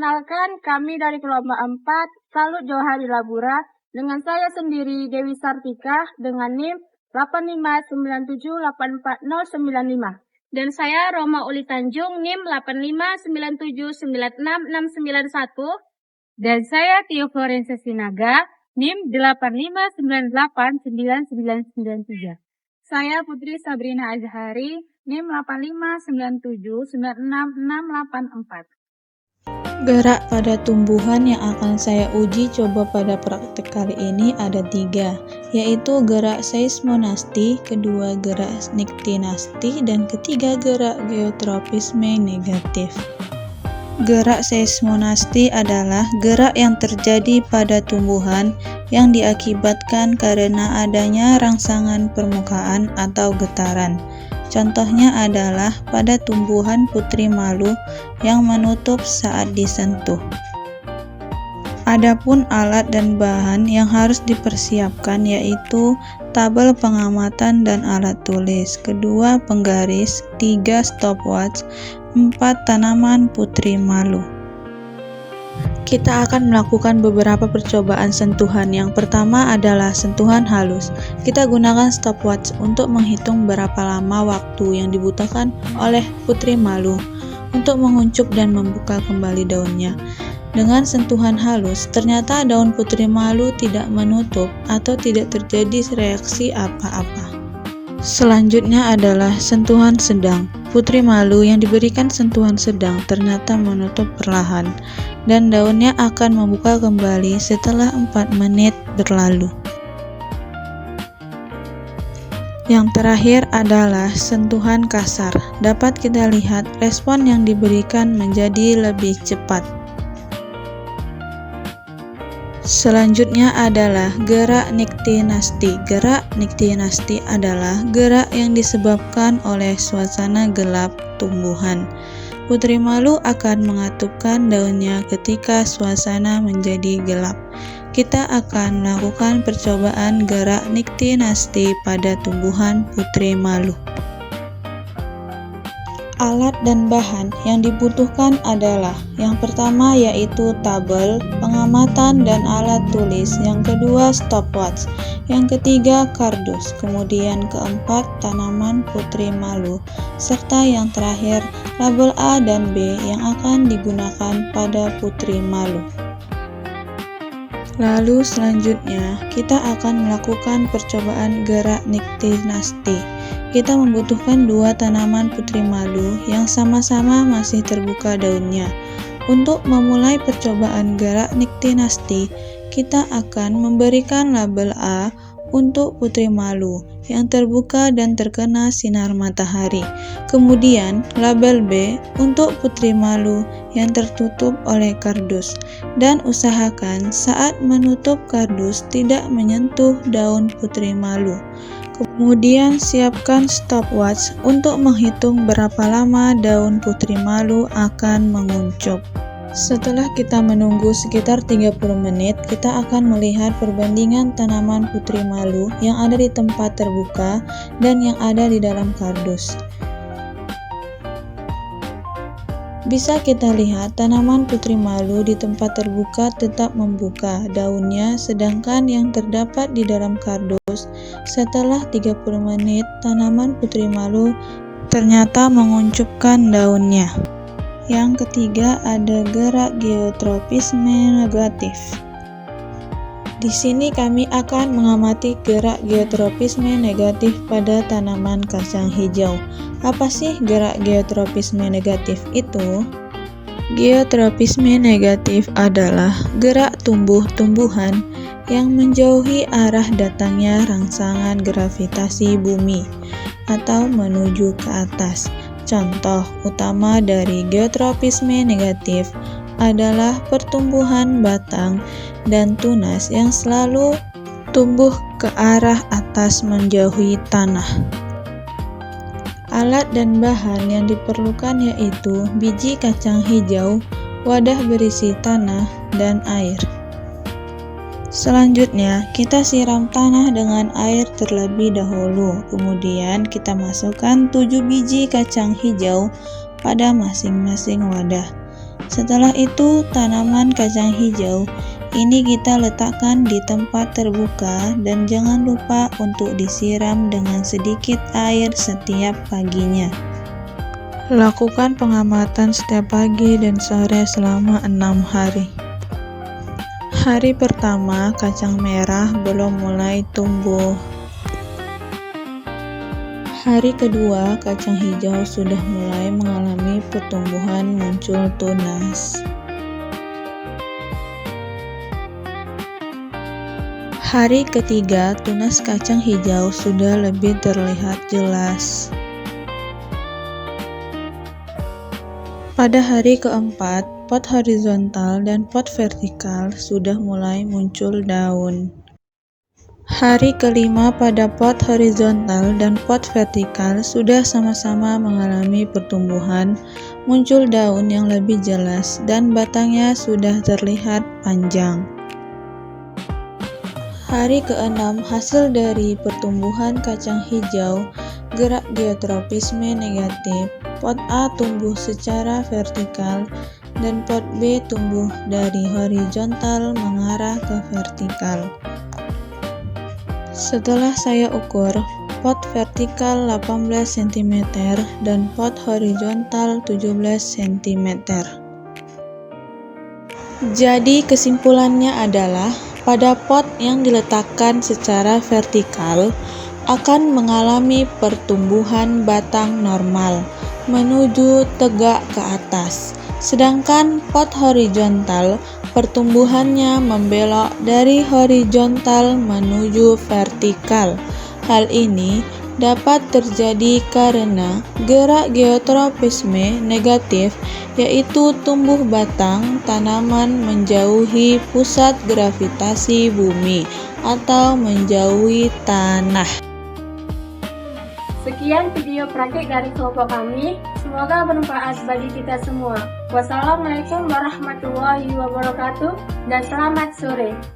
Perkenalkan, kami dari kelompok 4, Salut Johari Labura, dengan saya sendiri Dewi Sartika dengan NIM 8597849095. Dan saya Roma Uli Tanjung NIM 8597966691. Dan saya Tio Florensa Sinaga NIM 85989993. Saya Putri Sabrina Azhari NIM 8597966684. Gerak pada tumbuhan yang akan saya uji coba pada praktek kali ini ada 3, yaitu gerak seismonasti, kedua gerak niktinasti, dan ketiga gerak geotropisme negatif. Gerak seismonasti adalah gerak yang terjadi pada tumbuhan yang diakibatkan karena adanya rangsangan permukaan atau getaran. Contohnya adalah pada tumbuhan putri malu yang menutup saat disentuh. Adapun alat dan bahan yang harus dipersiapkan yaitu tabel pengamatan dan alat tulis, kedua penggaris, 3 stopwatch, 4 tanaman putri malu. Kita akan melakukan beberapa percobaan sentuhan. Yang pertama adalah sentuhan halus. Kita gunakan stopwatch untuk menghitung berapa lama waktu yang dibutuhkan oleh putri malu untuk menguncup dan membuka kembali daunnya. Dengan sentuhan halus, ternyata daun putri malu tidak menutup atau tidak terjadi reaksi apa-apa. Selanjutnya adalah sentuhan sedang. Putri malu yang diberikan sentuhan sedang ternyata menutup perlahan, dan daunnya akan membuka kembali setelah 4 menit berlalu. Yang terakhir adalah sentuhan kasar. Dapat kita lihat respon yang diberikan menjadi lebih cepat. Selanjutnya adalah gerak niktinasti. Gerak niktinasti adalah gerak yang disebabkan oleh suasana gelap tumbuhan. Putri malu akan mengatupkan daunnya ketika suasana menjadi gelap. Kita akan melakukan percobaan gerak niktinasti pada tumbuhan putri malu. Alat dan bahan yang dibutuhkan adalah yang pertama yaitu tabel, pengamatan dan alat tulis, yang kedua stopwatch, yang ketiga kardus, kemudian keempat tanaman putri malu, serta yang terakhir label A dan B yang akan digunakan pada putri malu. Lalu selanjutnya kita akan melakukan percobaan gerak niktinasti. Kita membutuhkan 2 tanaman putri malu yang sama-sama masih terbuka daunnya. Untuk memulai percobaan gerak niktinasti, kita akan memberikan label A untuk putri malu yang terbuka dan terkena sinar matahari. Kemudian label B untuk putri malu yang tertutup oleh kardus, dan usahakan saat menutup kardus tidak menyentuh daun putri malu. Kemudian siapkan stopwatch untuk menghitung berapa lama daun putri malu akan menguncup. Setelah kita menunggu sekitar 30 menit, kita akan melihat perbandingan tanaman putri malu yang ada di tempat terbuka dan yang ada di dalam kardus. Bisa kita lihat tanaman putri malu di tempat terbuka tetap membuka daunnya, sedangkan yang terdapat di dalam kardus setelah 30 menit tanaman putri malu ternyata menguncupkan daunnya. Yang ketiga ada gerak geotropisme negatif. Di sini kami akan mengamati gerak geotropisme negatif pada tanaman kacang hijau. Apa sih gerak geotropisme negatif itu? Geotropisme negatif adalah gerak tumbuh-tumbuhan yang menjauhi arah datangnya rangsangan gravitasi bumi atau menuju ke atas. Contoh utama dari geotropisme negatif adalah pertumbuhan batang dan tunas yang selalu tumbuh ke arah atas menjauhi tanah. Alat dan bahan yang diperlukan yaitu biji kacang hijau, wadah berisi tanah, dan air. Selanjutnya, kita siram tanah dengan air terlebih dahulu. Kemudian kita masukkan 7 biji kacang hijau pada masing-masing wadah. Setelah itu, tanaman kacang hijau ini kita letakkan di tempat terbuka dan jangan lupa untuk disiram dengan sedikit air setiap paginya. Lakukan pengamatan setiap pagi dan sore selama 6 hari. Hari pertama, kacang merah belum mulai tumbuh. Hari kedua, kacang hijau sudah mulai mengalami pertumbuhan muncul tunas. Hari ketiga, tunas kacang hijau sudah lebih terlihat jelas. Pada hari keempat, pot horizontal dan pot vertikal sudah mulai muncul daun. Hari kelima, pada pot horizontal dan pot vertikal sudah sama-sama mengalami pertumbuhan, muncul daun yang lebih jelas dan batangnya sudah terlihat panjang. Hari keenam, hasil dari pertumbuhan kacang hijau, gerak geotropisme negatif. Pot A tumbuh secara vertikal dan pot B tumbuh dari horizontal mengarah ke vertikal. Setelah saya ukur, pot vertikal 18 cm dan pot horizontal 17 cm. Jadi kesimpulannya adalah pada pot yang diletakkan secara vertikal akan mengalami pertumbuhan batang normal menuju tegak ke atas. Sedangkan pot horizontal pertumbuhannya membelok dari horizontal menuju vertikal. Hal ini dapat terjadi karena gerak geotropisme negatif, yaitu tumbuh batang tanaman menjauhi pusat gravitasi bumi atau menjauhi tanah. Sekian video praktik dari kelompok kami. Semoga bermanfaat bagi kita semua. Wassalamualaikum warahmatullahi wabarakatuh dan selamat sore.